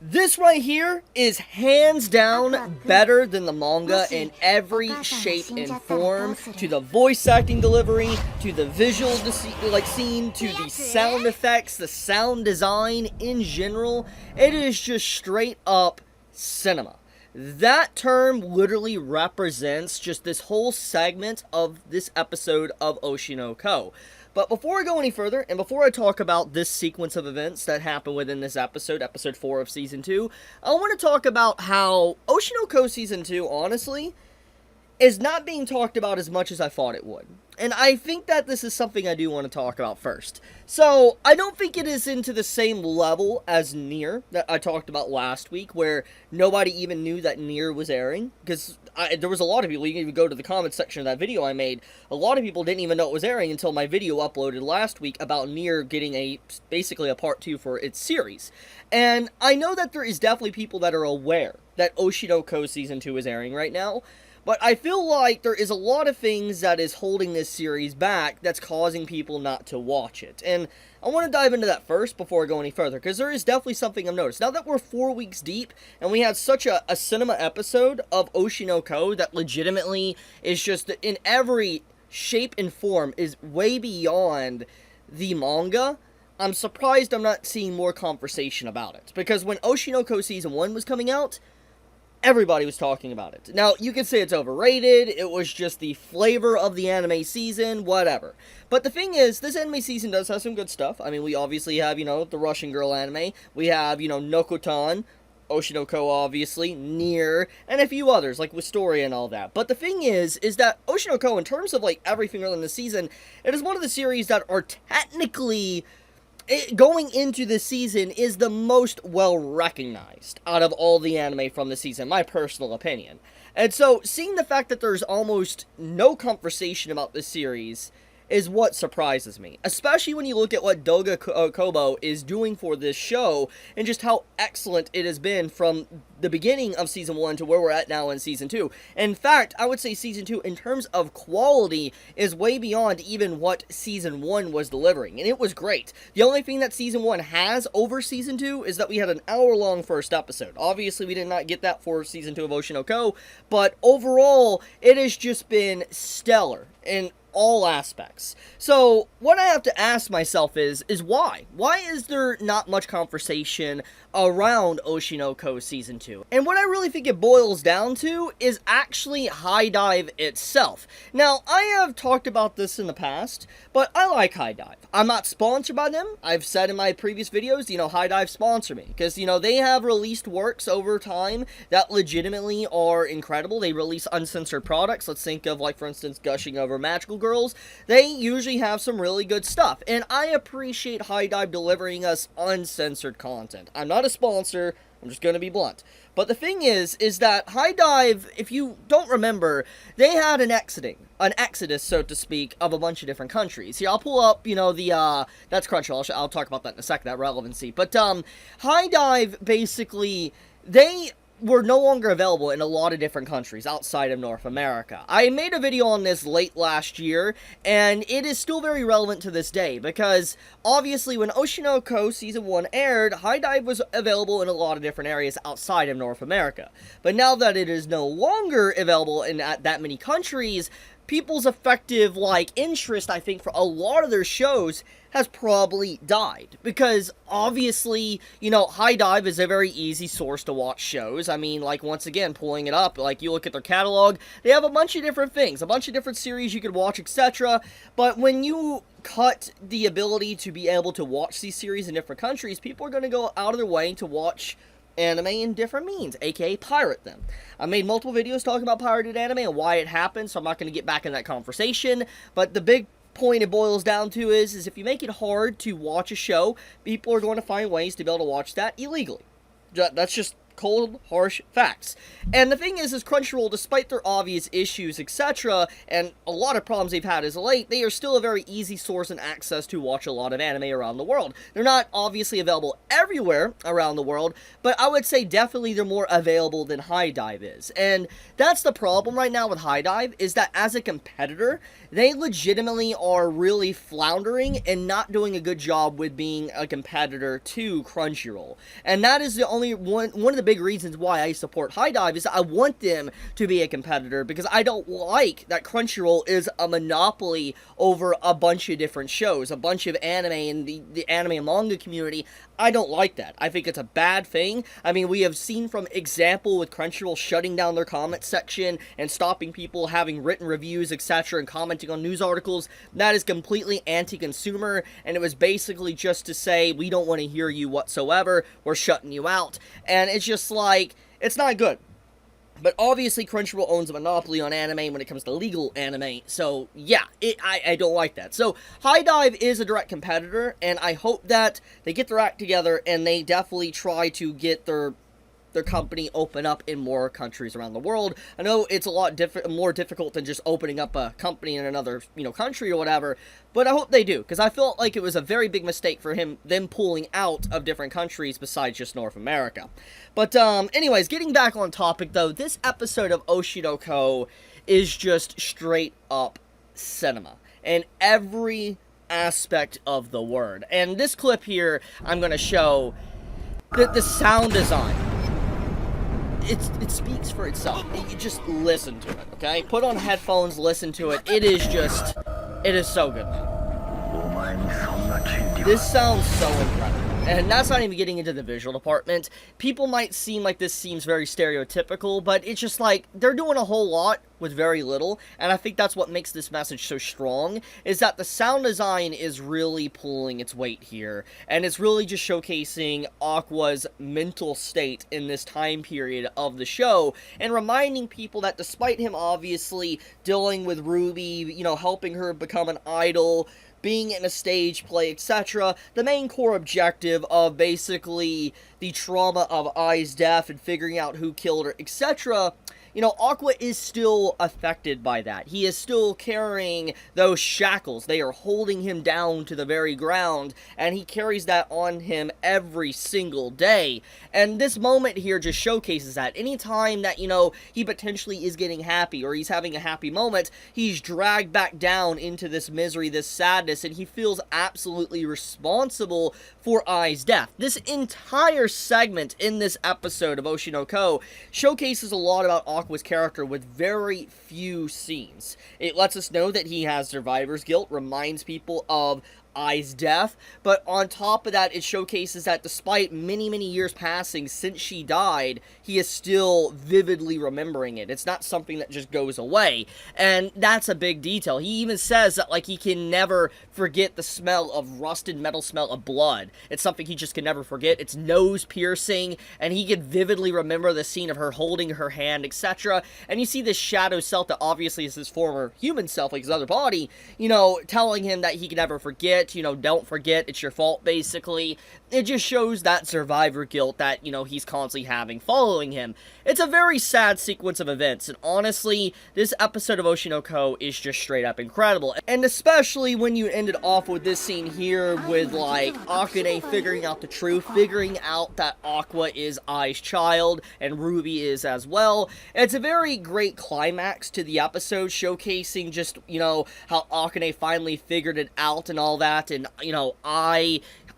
This right here is hands down better than the manga in every shape and form, to the voice acting delivery, to the visual scene, to the sound effects, the sound design in general. It is just straight up cinema. That term literally represents just this whole segment of this episode of Oshinoko. But before I go any further, and before I talk about this sequence of events that happen within this episode, episode 4 of Season 2, I want to talk about how Oshinoko Season 2, honestly, is not being talked about as much as I thought it would. And I think that this is something I do want to talk about first. So, I don't think it is into the same level as Nier that I talked about last week, where nobody even knew that Nier was airing. Because there was a lot of people, you can even go to the comments section of that video I made, a lot of people didn't even know it was airing until my video uploaded last week about Nier getting basically a part 2 for its series. And I know that there is definitely people that are aware that Oshinoko Season 2 is airing right now, but I feel like there is a lot of things that is holding this series back that's causing people not to watch it. And I want to dive into that first before I go any further, because there is definitely something I've noticed. Now that we're 4 weeks deep, and we had such a cinema episode of Oshinoko that legitimately is just, in every shape and form, is way beyond the manga, I'm surprised I'm not seeing more conversation about it. Because when Oshinoko Season 1 was coming out, everybody was talking about it. Now, you could say it's overrated, it was just the flavor of the anime season, whatever. But the thing is, this anime season does have some good stuff. I mean, we obviously have, the Russian girl anime. We have, Nokotan, Oshinoko, obviously, Nier, and a few others, like Wistoria and all that. But the thing is that Oshinoko, in terms of, everything early in the season, it is one of the series that are technically, going into this season, is the most well-recognized out of all the anime from the season, my personal opinion. And so, seeing the fact that there's almost no conversation about this series is what surprises me. Especially when you look at what Doga Kobo is doing for this show, and just how excellent it has been from the beginning of Season 1 to where we're at now in Season 2. In fact, I would say Season 2, in terms of quality, is way beyond even what Season 1 was delivering, and it was great. The only thing that Season 1 has over Season 2 is that we had an hour-long first episode. Obviously, we did not get that for Season 2 of Oshinoko, but overall, it has just been stellar in all aspects. So, what I have to ask myself is why? Why is there not much conversation around Oshinoko Season 2? And what I really think it boils down to is actually HiDIVE itself. Now, I have talked about this in the past, but I like HiDIVE. I'm not sponsored by them. I've said in my previous videos, HiDIVE sponsor me, because, they have released works over time that legitimately are incredible. They release uncensored products. Let's think of, for instance, gushing over Magical Girls. They usually have some really good stuff, and I appreciate HiDIVE delivering us uncensored content. I'm not a sponsor, I'm just going to be blunt. But the thing is that HiDIVE, if you don't remember, they had an exodus, so to speak, of a bunch of different countries. Here, I'll pull up, that's Crunchyroll, I'll talk about that in a second, that relevancy. But, HiDIVE, basically, they were no longer available in a lot of different countries outside of North America. I made a video on this late last year, and it is still very relevant to this day, because obviously when Oshinoko Season 1 aired, HiDIVE was available in a lot of different areas outside of North America. But now that it is no longer available in that many countries, people's effective, interest, I think, for a lot of their shows has probably died. Because, obviously, HiDIVE is a very easy source to watch shows. I mean, once again, pulling it up, you look at their catalog, they have a bunch of different things, a bunch of different series you could watch, etc. But when you cut the ability to be able to watch these series in different countries, people are going to go out of their way to watch anime in different means, aka pirate them. I made multiple videos talking about pirated anime and why it happened, so I'm not going to get back in that conversation, but the big point it boils down to is if you make it hard to watch a show, people are going to find ways to be able to watch that illegally. That's just cold, harsh facts. And the thing is Crunchyroll, despite their obvious issues, etc., and a lot of problems they've had as of late, they are still a very easy source and access to watch a lot of anime around the world. They're not obviously available everywhere around the world, but I would say definitely they're more available than HiDIVE is. And that's the problem right now with HiDIVE, is that as a competitor, they legitimately are really floundering and not doing a good job with being a competitor to Crunchyroll. And that is the only one of the big reasons why I support HiDIVE, is that I want them to be a competitor, because I don't like that Crunchyroll is a monopoly over a bunch of different shows, a bunch of anime in the anime and manga community. I don't like that. I think it's a bad thing. I mean, we have seen from example with Crunchyroll shutting down their comment section and stopping people having written reviews, etc., and commenting on news articles. That is completely anti-consumer, and it was basically just to say, we don't want to hear you whatsoever, we're shutting you out. And it's just like, it's not good. But obviously Crunchyroll owns a monopoly on anime when it comes to legal anime, so yeah, I don't like that. So HiDIVE is a direct competitor, and I hope that they get their act together and they definitely try to get their company open up in more countries around the world. I know it's a lot more difficult than just opening up a company in another, country or whatever, but I hope they do, because I felt like it was a very big mistake for them pulling out of different countries besides just North America. But anyways, getting back on topic though, this episode of Oshinoko is just straight up cinema, and every aspect of the word. And this clip here, I'm going to show that the sound design, it speaks for itself. You just listen to it, okay? Put on headphones, listen to it. It is so good, man. This sounds so incredible. And that's not even getting into the visual department. People might seem like this seems very stereotypical, but it's just like, they're doing a whole lot with very little, and I think that's what makes this message so strong, is that the sound design is really pulling its weight here, and it's really just showcasing Aqua's mental state in this time period of the show, and reminding people that despite him obviously dealing with Ruby, helping her become an idol, being in a stage play, etc., the main core objective of basically the trauma of Ai's death and figuring out who killed her, etc., Aqua is still affected by that. He is still carrying those shackles. They are holding him down to the very ground, and he carries that on him every single day. And this moment here just showcases that. Anytime that, he potentially is getting happy, or he's having a happy moment, he's dragged back down into this misery, this sadness, and he feels absolutely responsible for Ai's death. This entire segment in this episode of Oshinoko showcases a lot about Aqua's character with very few scenes. It lets us know that he has survivor's guilt, reminds people of Ai's death, but on top of that, it showcases that despite many, many years passing since she died, he is still vividly remembering it. It's not something that just goes away, and that's a big detail. He even says that, he can never forget the smell of rusted metal, smell of blood. It's something he just can never forget. It's nose piercing, and he can vividly remember the scene of her holding her hand, etc., and you see this shadow self that obviously is his former human self, like his other body, telling him that he can never forget, don't forget, it's your fault, basically. It just shows that survivor guilt that, he's constantly having following him. It's a very sad sequence of events, and honestly, this episode of Oshinoko is just straight up incredible. And especially when you ended off with this scene here with, Akane figuring out the truth, figuring out that Aqua is Ai's child, and Ruby is as well. It's a very great climax to the episode, showcasing just, how Akane finally figured it out and all that, and,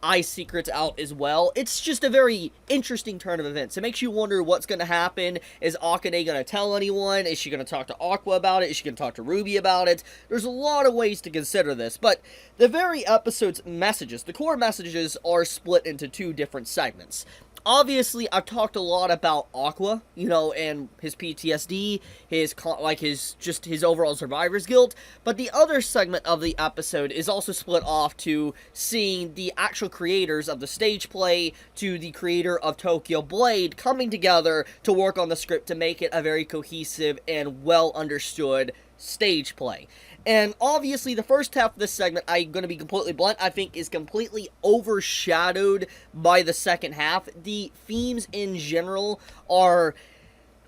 Ai's secrets out as well. It's just a very interesting turn of events. It makes you wonder what's going to happen. Is Akane going to tell anyone? Is she going to talk to Aqua about it? Is she going to talk to Ruby about it? There's a lot of ways to consider this, but the very episode's messages, the core messages, are split into two different segments. Obviously, I've talked a lot about Aqua, and his PTSD, his overall survivor's guilt, but the other segment of the episode is also split off to seeing the actual creators of the stage play to the creator of Tokyo Blade coming together to work on the script to make it a very cohesive and well understood stage play. And obviously, the first half of this segment, I'm going to be completely blunt, I think is completely overshadowed by the second half. The themes in general are,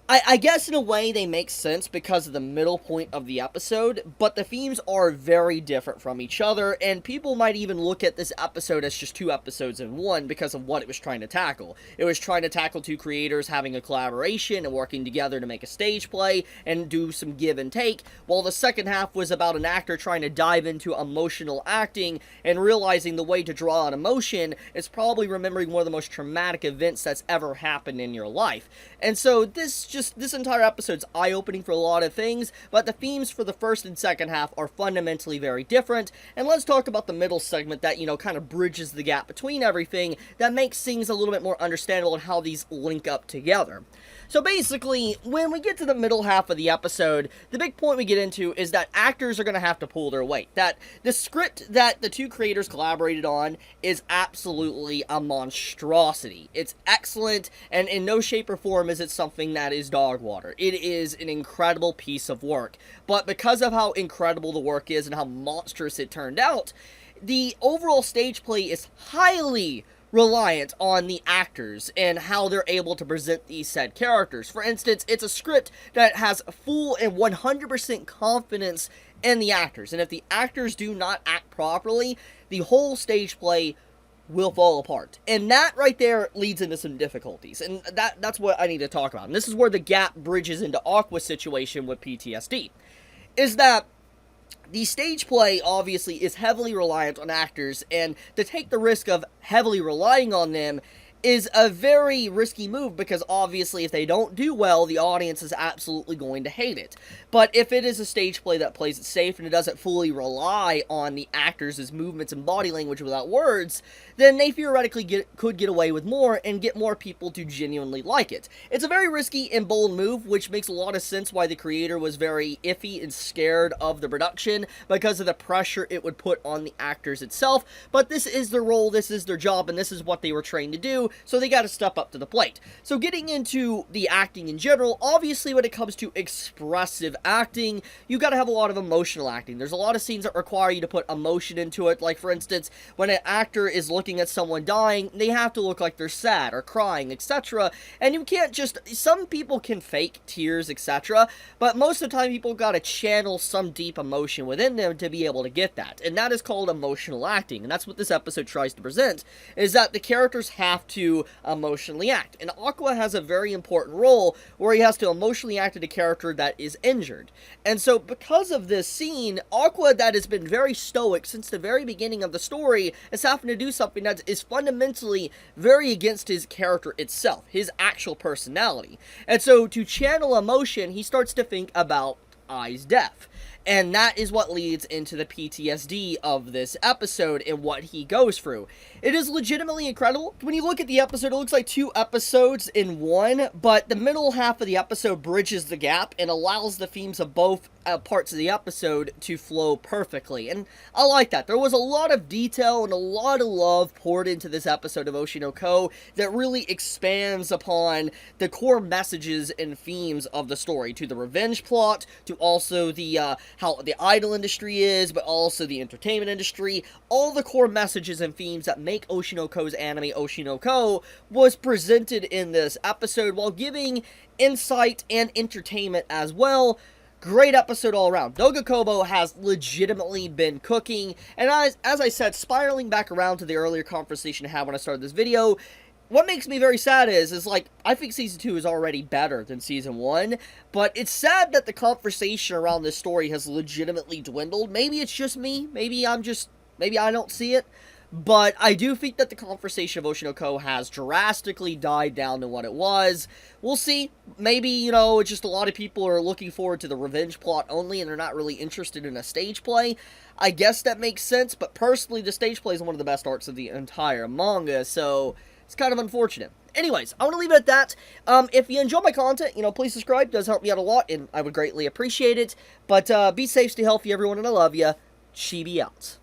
I guess in a way they make sense because of the middle point of the episode, but the themes are very different from each other, and people might even look at this episode as just 2 episodes in one because of what it was trying to tackle. It was trying to tackle 2 creators having a collaboration and working together to make a stage play and do some give and take, while the second half was about an actor trying to dive into emotional acting and realizing the way to draw on emotion is probably remembering one of the most traumatic events that's ever happened in your life. And so this entire episode's eye-opening for a lot of things, but the themes for the first and second half are fundamentally very different, and let's talk about the middle segment that, kind of bridges the gap between everything, that makes things a little bit more understandable and how these link up together. So basically, when we get to the middle half of the episode, the big point we get into is that actors are going to have to pull their weight. That the script that the 2 creators collaborated on is absolutely a monstrosity. It's excellent, and in no shape or form is it something that is dog water. It is an incredible piece of work. But because of how incredible the work is and how monstrous it turned out, the overall stage play is highly reliant on the actors and how they're able to present these said characters. For instance, it's a script that has full and 100% confidence in the actors, and if the actors do not act properly, the whole stage play will fall apart. And that right there leads into some difficulties, and that's what I need to talk about. And this is where the gap bridges into Aqua's situation with PTSD, is that the stage play, obviously, is heavily reliant on actors, and to take the risk of heavily relying on them is a very risky move, because obviously if they don't do well, the audience is absolutely going to hate it. But if it is a stage play that plays it safe and it doesn't fully rely on the actors' movements and body language without words, then they theoretically could get away with more and get more people to genuinely like it. It's a very risky and bold move, which makes a lot of sense why the creator was very iffy and scared of the production because of the pressure it would put on the actors itself. But this is their role, this is their job, and this is what they were trained to do, so they gotta step up to the plate. So getting into the acting in general, obviously when it comes to expressive acting, you gotta have a lot of emotional acting. There's a lot of scenes that require you to put emotion into it, like for instance, when an actor is looking at someone dying, they have to look like they're sad or crying, etc. And you can't just, some people can fake tears, etc., but most of the time people gotta channel some deep emotion within them to be able to get that. And that is called emotional acting, and that's what this episode tries to present, is that the characters have to emotionally act. And Aqua has a very important role where he has to emotionally act at a character that is injured. And so because of this scene, Aqua, that has been very stoic since the very beginning of the story, is having to do something that is fundamentally very against his character itself, his actual personality. And so to channel emotion, he starts to think about Ai's death. And that is what leads into the PTSD of this episode and what he goes through. It is legitimately incredible. When you look at the episode, it looks like 2 episodes in one, but the middle half of the episode bridges the gap and allows the themes of both parts of the episode to flow perfectly. And I like that. There was a lot of detail and a lot of love poured into this episode of Oshinoko that really expands upon the core messages and themes of the story, to the revenge plot, to also the how the idol industry is, but also the entertainment industry. All the core messages and themes that make Oshinoko's anime Oshinoko was presented in this episode, while giving insight and entertainment as well. Great episode all around. Doga Kobo has legitimately been cooking, and as I said, spiraling back around to the earlier conversation I had when I started this video, what makes me very sad is like, I think Season 2 is already better than Season 1, but it's sad that the conversation around this story has legitimately dwindled. Maybe it's just me, maybe I don't see it, but I do think that the conversation of Oshinoko has drastically died down to what it was. We'll see. Maybe, it's just a lot of people are looking forward to the revenge plot only, and they're not really interested in a stage play. I guess that makes sense, but personally, the stage play is one of the best arcs of the entire manga, so it's kind of unfortunate. Anyways, I want to leave it at that. If you enjoy my content, please subscribe. It does help me out a lot, and I would greatly appreciate it. But be safe, stay healthy, everyone, and I love ya. Chibi out.